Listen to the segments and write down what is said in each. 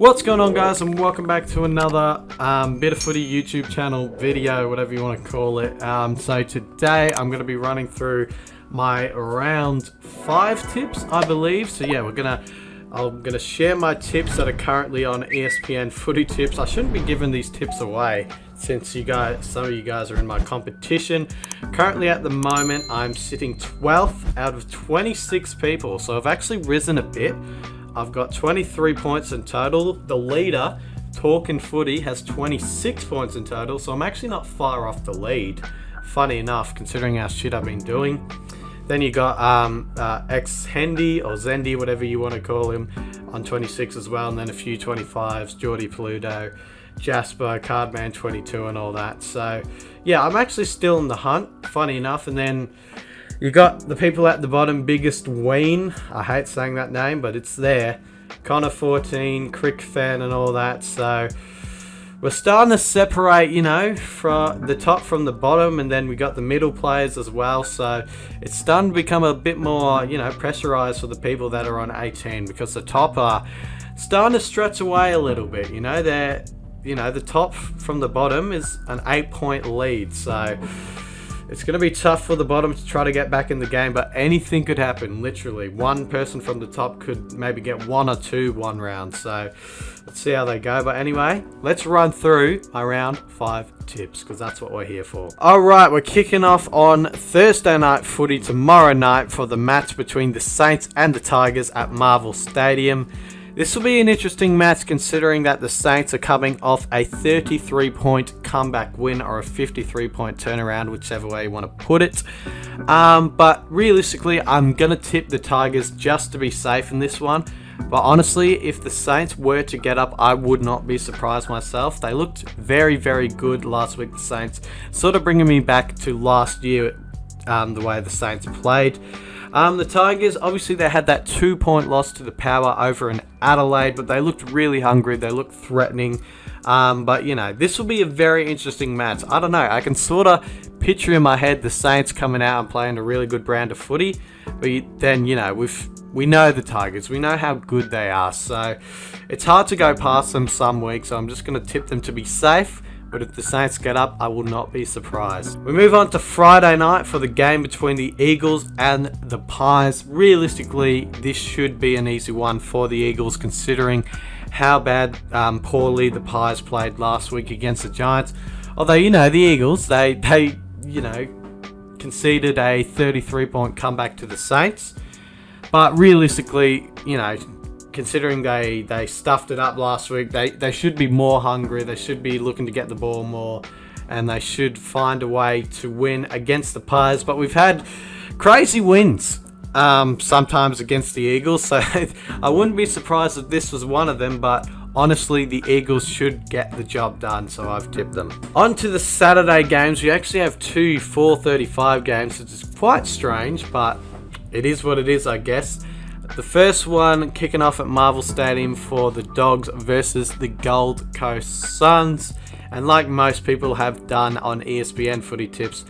What's going on, guys, and welcome back to another Bit of Footy YouTube channel video, whatever you want to call it. So today I'm going to be running through my round 5 tips, I believe. So yeah, I'm gonna share my tips that are currently on ESPN Footy Tips. I shouldn't be giving these tips away since some of you guys are in my competition. Currently at the moment I'm sitting 12th out of 26 people, so I've actually risen a bit. I've got 23 points in total. The leader, Talkin' Footy, has 26 points in total, so I'm actually not far off the lead. Funny enough, considering how shit I've been doing. Then you got Hendy or Zendy, whatever you want to call him, on 26 as well, and then a few 25s, Geordie Pluto, Jasper, Cardman 22, and all that. So yeah, I'm actually still in the hunt, funny enough. And then you got the people at the bottom, Biggest Ween. I hate saying that name, but it's there. Connor 14, Crick Fan, and all that. So we're starting to separate, you know, from the top from the bottom, and then we got the middle players as well. So it's starting to become a bit more, you know, pressurized for the people that are on 18, because the top are starting to stretch away a little bit. You know, the top from the bottom is an 8-point lead. So it's going to be tough for the bottom to try to get back in the game, but anything could happen, literally. One person from the top could maybe get 1 or 2 one round, so let's see how they go. But anyway, let's run through my round 5 tips, because that's what we're here for. Alright, we're kicking off on Thursday night footy tomorrow night for the match between the Saints and the Tigers at Marvel Stadium. This will be an interesting match, considering that the Saints are coming off a 33-point comeback win, or a 53-point turnaround, whichever way you want to put it. But realistically, I'm going to tip the Tigers just to be safe in this one. But honestly, if the Saints were to get up, I would not be surprised myself. They looked very, very good last week, the Saints. Sort of bringing me back to last year, the way the Saints played. The Tigers, obviously they had that 2-point loss to the Power over in Adelaide, but they looked really hungry, they looked threatening. But you know, this will be a very interesting match. I don't know, I can sort of picture in my head the Saints coming out and playing a really good brand of footy, but then, you know, we know the Tigers, we know how good they are, so it's hard to go past them some weeks, so I'm just going to tip them to be safe. But if the Saints get up, I will not be surprised. We move on to Friday night for the game between the Eagles and the Pies. Realistically, this should be an easy one for the Eagles, considering how poorly the Pies played last week against the Giants. Although, you know, the Eagles, they conceded a 33-point comeback to the Saints. But realistically, you know, considering they stuffed it up last week, they should be more hungry, they should be looking to get the ball more, and they should find a way to win against the Pies. But we've had crazy wins sometimes against the Eagles, so I wouldn't be surprised if this was one of them, but honestly, the Eagles should get the job done, so I've tipped them. On to the Saturday games. We actually have 2 4:35 games, which is quite strange, but it is what it is, I guess. The first one kicking off at Marvel Stadium for the Dogs versus the Gold Coast Suns. And like most people have done on ESPN Footy Tips,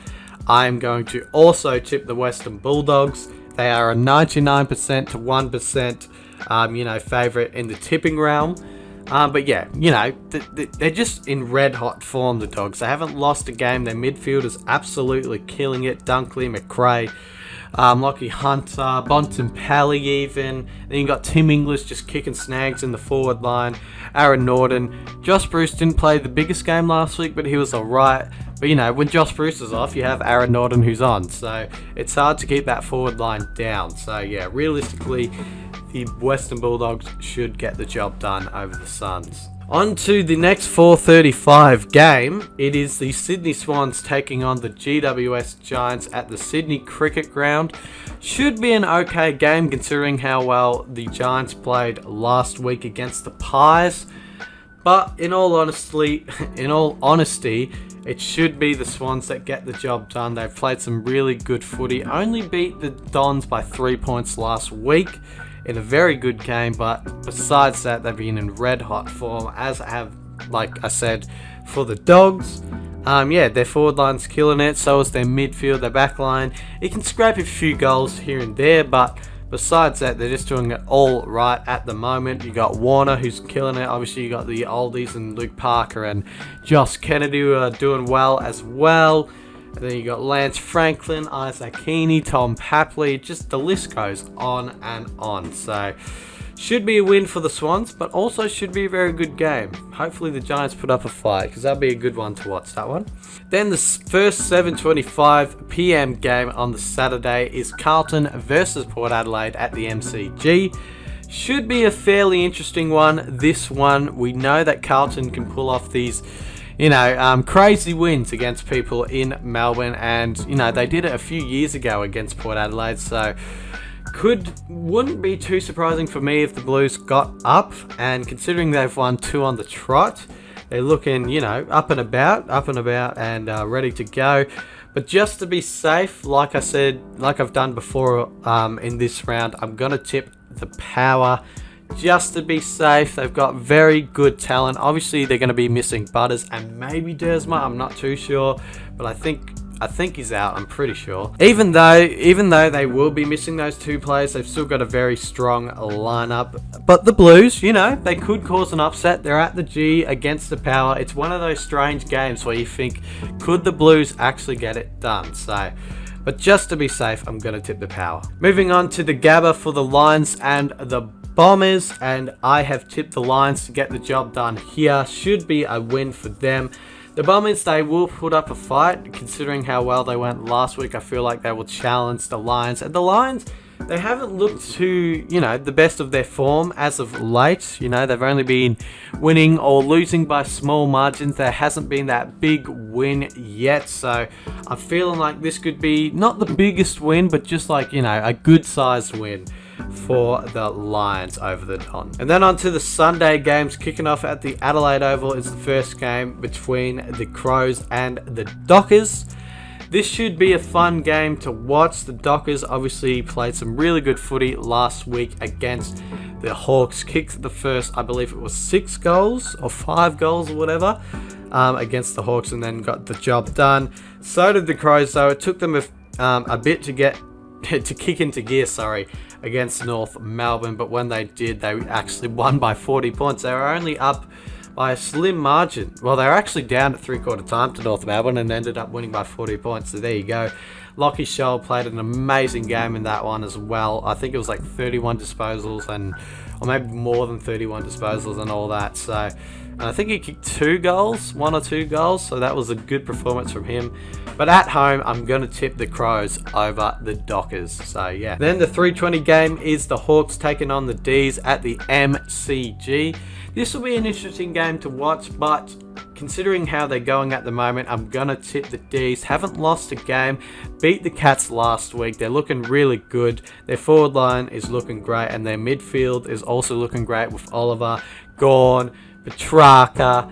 I am going to also tip the Western Bulldogs. They are a 99% to 1%, favourite in the tipping realm. But yeah, you know, they're just in red hot form, the Dogs. They haven't lost a game. Their midfield is absolutely killing it. Dunkley, McRae, Lockie Hunter, Bontempelli even. Then you got Tim English just kicking snags in the forward line. Aaron Norton. Josh Bruce didn't play the biggest game last week, but he was alright. But you know, when Josh Bruce is off, you have Aaron Norton who's on. So it's hard to keep that forward line down. So yeah, realistically, the Western Bulldogs should get the job done over the Suns. On to the next 4:35 game. It is the Sydney Swans taking on the GWS Giants at the Sydney Cricket Ground. Should be an okay game, considering how well the Giants played last week against the Pies. But in all honesty, it should be the Swans that get the job done. They've played some really good footy. Only beat the Dons by 3 points last week in a very good game, but besides that, they've been in red hot form, as have, like I said, for the Dogs. Their forward line's killing it, so is their midfield, their back line. It can scrape a few goals here and there, but besides that, they're just doing it all right at the moment. You got Warner, who's killing it. Obviously, you got the oldies and Luke Parker and Josh Kennedy, who are doing well as well. And then you got Lance Franklin, Isaac Heaney, Tom Papley. Just the list goes on and on. So should be a win for the Swans, but also should be a very good game. Hopefully the Giants put up a fight, because that'll be a good one to watch, that one. Then the first 7:25 p.m. game on the Saturday is Carlton versus Port Adelaide at the MCG. Should be a fairly interesting one. This one, we know that Carlton can pull off these, crazy wins against people in Melbourne, and they did it a few years ago against Port Adelaide, so wouldn't be too surprising for me if the Blues got up. And considering they've won 2 on the trot, they're looking up and about and ready to go. But just to be safe, like I said, like I've done before in this round, I'm gonna tip the Power just to be safe. They've got very good talent. Obviously they're going to be missing Butters and maybe Dersma, I'm not too sure, but I think he's out, I'm pretty sure. Even though they will be missing those 2 players, they've still got a very strong lineup. But the Blues, they could cause an upset. They're at the G against the Power. It's one of those strange games where you think, could the Blues actually get it done? But just to be safe, I'm going to tip the Power. Moving on to the Gabba for the Lions and the Bombers, and I have tipped the Lions to get the job done here. Should be a win for them. The Bombers, they will put up a fight. Considering how well they went last week, I feel like they will challenge the Lions. And the Lions, they haven't looked to, the best of their form as of late. They've only been winning or losing by small margins. There hasn't been that big win yet. So I'm feeling like this could be not the biggest win, but just like, a good sized win for the Lions over the Don. And then on to the Sunday games. Kicking off at the Adelaide Oval is the first game between the Crows and the Dockers. This should be a fun game to watch. The Dockers obviously played some really good footy last week against the Hawks. Kicked the first, I believe it was 6 goals or 5 goals or whatever against the Hawks, and then got the job done. So did the Crows, though. It took them a bit to get to kick into gear, against North Melbourne, but when they did, they actually won by 40 points. They were only up by a slim margin. Well, they were actually down at 3/4 time to North Melbourne and ended up winning by 40 points. So there you go. Lockie Scholl played an amazing game in that one as well. I think it was like 31 disposals or maybe more than 31 disposals and all that. So I think he kicked 1 or 2 goals. So that was a good performance from him. But at home, I'm going to tip the Crows over the Dockers. So yeah. Then the 3:20 game is the Hawks taking on the D's at the MCG. This will be an interesting game to watch, but considering how they're going at the moment, I'm going to tip the D's. Haven't lost a game, beat the Cats last week. They're looking really good. Their forward line is looking great, and their midfield is also looking great with Oliver, Gawn, Petrarca,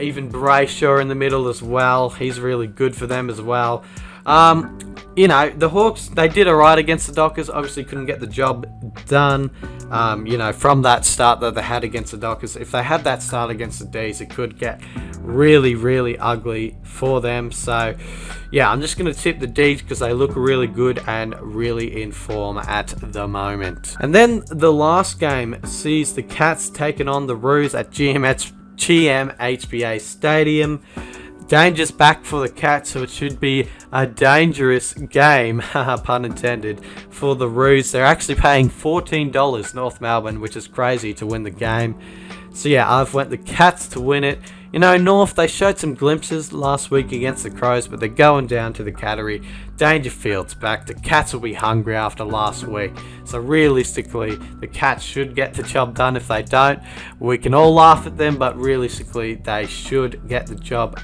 even Brayshaw in the middle as well. He's really good for them as well. The Hawks, they did alright against the Dockers. Obviously couldn't get the job done, from that start that they had against the Dockers. If they had that start against the D's, it could get really, really ugly for them. So, yeah, I'm just going to tip the D's because they look really good and really in form at the moment. And then the last game sees the Cats taking on the Roos at GMHBA Stadium. Danger's back for the Cats, so it should be a dangerous game, pun intended, for the Roos. They're actually paying $14 North Melbourne, which is crazy to win the game. So yeah, I've went the Cats to win it. North, they showed some glimpses last week against the Crows, but they're going down to the Cattery. Dangerfield's back. The Cats will be hungry after last week. So realistically, the Cats should get the job done. If they don't, we can all laugh at them, but realistically, they should get the job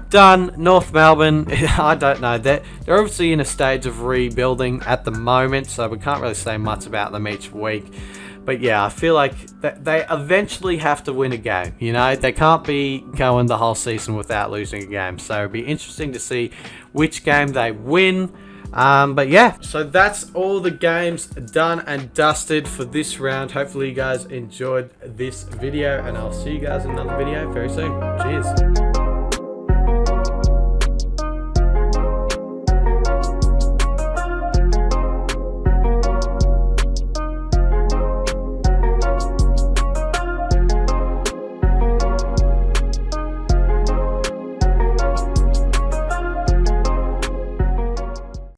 done. North Melbourne, I don't know. They're obviously in a stage of rebuilding at the moment, so we can't really say much about them each week. But yeah, I feel like they eventually have to win a game. They can't be going the whole season without losing a game. So it'll be interesting to see which game they win. But yeah, so that's all the games done and dusted for this round. Hopefully you guys enjoyed this video, and I'll see you guys in another video very soon. Cheers.